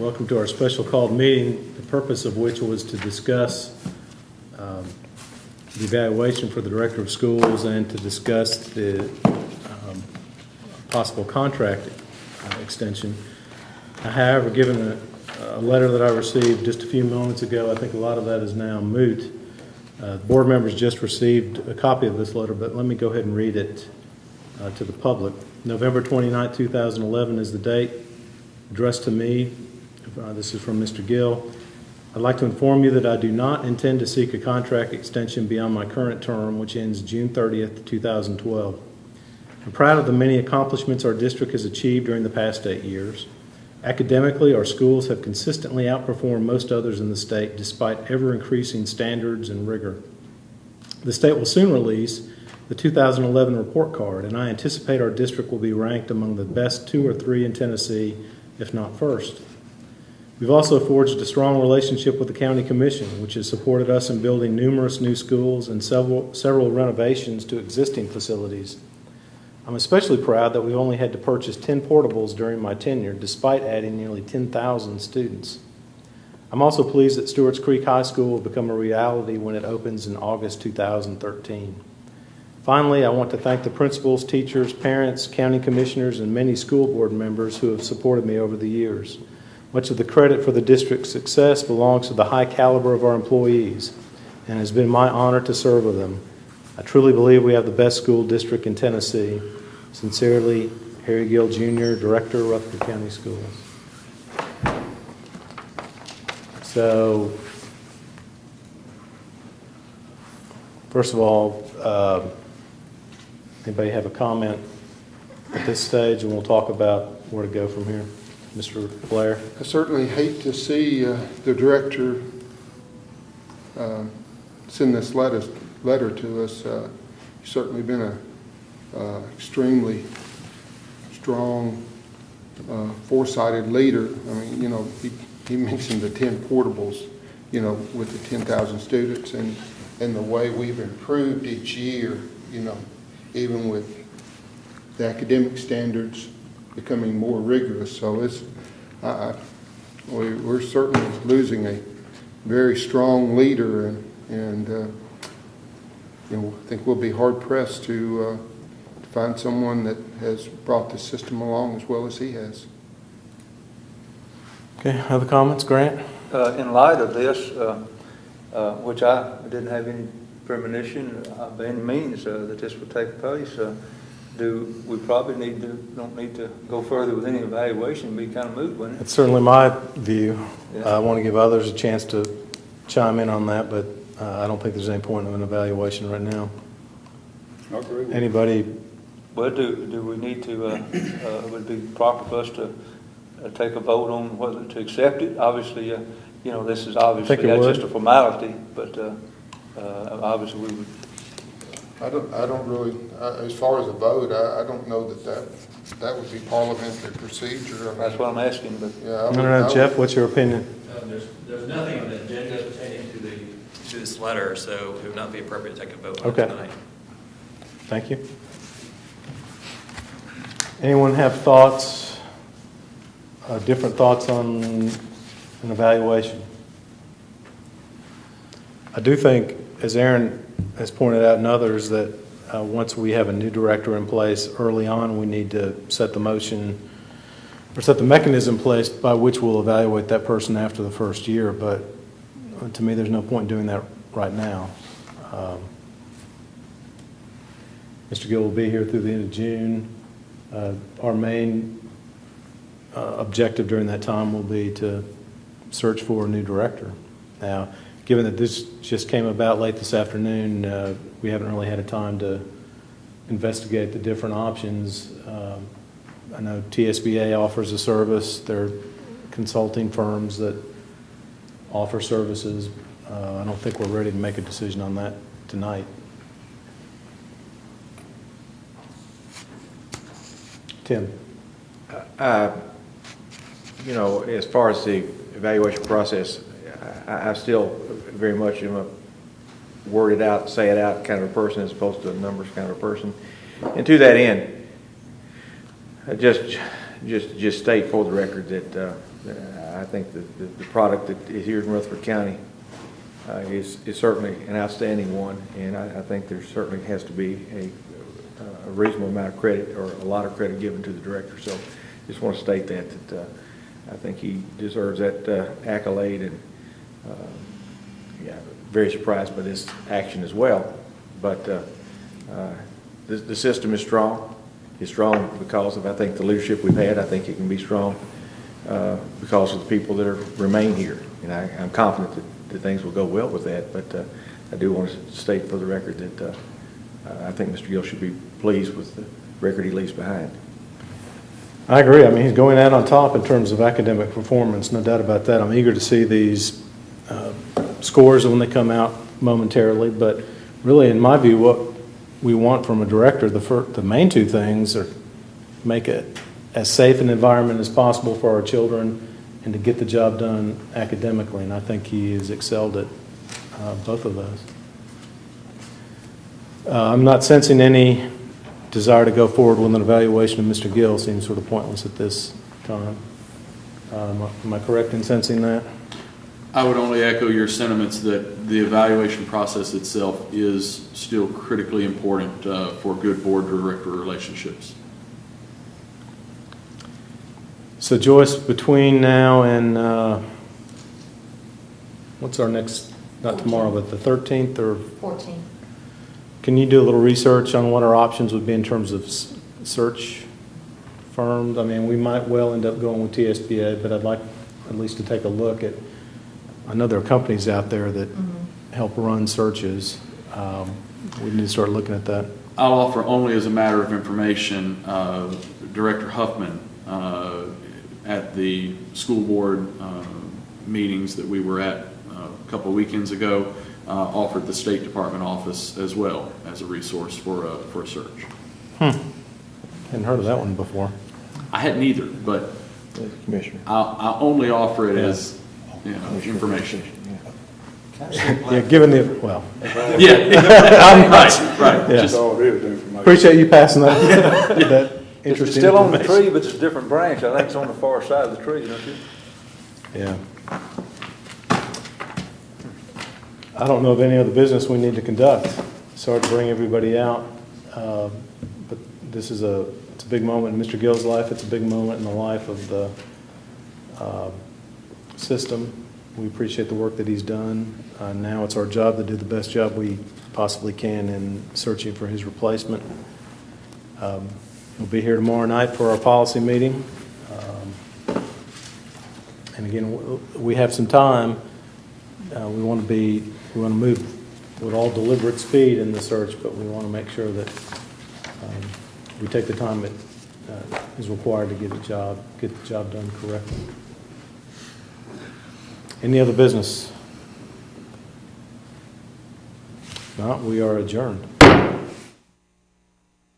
Welcome to our special called meeting, the purpose of which was to discuss the evaluation for the Director of Schools and to discuss the possible contract extension. However, given a letter that I received just a few moments ago, I think a lot of that is now moot. Board members just received a copy of this letter, but let me go ahead and read it to the public. November 29, 2011 is the date, addressed to me. This is from Mr. Gill. I'd like to inform you that I do not intend to seek a contract extension beyond my current term, which ends June 30th, 2012. I'm proud of the many accomplishments our district has achieved during the past 8 years. Academically, our schools have consistently outperformed most others in the state despite ever-increasing standards and rigor. The state will soon release the 2011 report card, and I anticipate our district will be ranked among the best 2 or 3 in Tennessee, if not first. We've also forged a strong relationship with the County Commission, which has supported us in building numerous new schools and several renovations to existing facilities. I'm especially proud that we've only had to purchase 10 portables during my tenure, despite adding nearly 10,000 students. I'm also pleased that Stewart's Creek High School will become a reality when it opens in August 2013. Finally, I want to thank the principals, teachers, parents, county commissioners, and many school board members who have supported me over the years. Much of the credit for the district's success belongs to the high caliber of our employees, and it has been my honor to serve with them. I truly believe we have the best school district in Tennessee. Sincerely, Harry Gill, Jr., Director, Rutherford County Schools. So, first of all, anybody have a comment at this stage, and we'll talk about where to go from here? Mr. Blair? I certainly hate to see the director send this letter to us. He's certainly been a extremely strong, foresighted leader. I mean, you know, he mentioned the 10 portables, you know, with the 10,000 students, and the way we've improved each year, you know, even with the academic standards becoming more rigorous. So we're certainly losing a very strong leader, and you know, I think we'll be hard pressed to find someone that has brought the system along as well as he has. Okay, other comments, Grant? In light of this, which I didn't have any premonition by any means that this would take place, do we probably don't need to go further with any evaluation? It'd be kind of moot, wouldn't it? It's certainly my view. Yeah. I want to give others a chance to chime in on that, but I don't think there's any point in an evaluation right now. I agree with Anybody? Well, do we need to, would it be proper for us to take a vote on whether to accept it? Obviously, you know, this is obviously just a formality, but obviously we would. I don't really, as far as a vote, I don't know that would be parliamentary procedure. I mean, that's what I'm asking. But yeah, I don't know, Jeff, what's your opinion? There's nothing on the agenda pertaining to this letter, so it would not be appropriate to take a vote on it tonight. Thank you. Anyone have thoughts, different thoughts on an evaluation? I do think, as Aaron has pointed out and others, that once we have a new director in place early on, we need to set the motion or set the mechanism in place by which we'll evaluate that person after the first year. But to me, there's no point in doing that right now. Mr. Gill will be here through the end of June. Our main objective during that time will be to search for a new director. Now, given that this just came about late this afternoon, we haven't really had a time to investigate the different options. I know TSBA offers a service. There are consulting firms that offer services. I don't think we're ready to make a decision on that tonight. Tim? You know, as far as the evaluation process, I still very much am a word it out, say it out kind of a person as opposed to a numbers kind of a person. And to that end, just state for the record that I think the product that is here in Rutherford County is certainly an outstanding one, and I think there certainly has to be a reasonable amount of credit or a lot of credit given to the director. So just want to state that I think he deserves that accolade, and yeah, very surprised by this action as well. But the system is strong. It's strong because of, I think, the leadership we've had. I think it can be strong because of the people that remain here. And I'm confident that things will go well with that. But I do want to state for the record that I think Mr. Gill should be pleased with the record he leaves behind. I agree. I mean, he's going out on top in terms of academic performance, no doubt about that. I'm eager to see these scores when they come out momentarily. But really, in my view, what we want from a director, the main two things are make it as safe an environment as possible for our children and to get the job done academically. And I think he has excelled at both of those. I'm not sensing any desire to go forward with an evaluation of Mr. Gill. Seems sort of pointless at this time. Am I correct in sensing that? I would only echo your sentiments that the evaluation process itself is still critically important for good board-director relationships. So Joyce, between now and what's our next, not tomorrow, but the 13th or 14th. Can you do a little research on what our options would be in terms of search firms? I mean, we might well end up going with TSBA, but I'd like at least to take a look at, I know there are companies out there that help run searches. We need to start looking at that. I'll offer only as a matter of information, Director Huffman at the school board meetings that we were at a couple of weekends ago offered the State Department office as well as a resource for a search. Hadn't heard of that one before. I hadn't either, but Commissioner. I'll only offer it as information. Yeah, given the, well, Yeah, right. Yeah. That's all it is, information. appreciate you passing that, that It's interesting still on the information. tree, but it's a different branch. I think it's on the far side of the tree, don't you? Yeah. I don't know of any other business we need to conduct. Sorry to bring everybody out, but this is it's a big moment in Mr. Gill's life. It's a big moment in the life of the system. We appreciate the work that he's done. Now it's our job to do the best job we possibly can in searching for his replacement. We'll be here tomorrow night for our policy meeting. And again, we have some time. We want to move with all deliberate speed in the search, but we want to make sure that we take the time that is required to get the job done correctly. Any other business? If not, we are adjourned.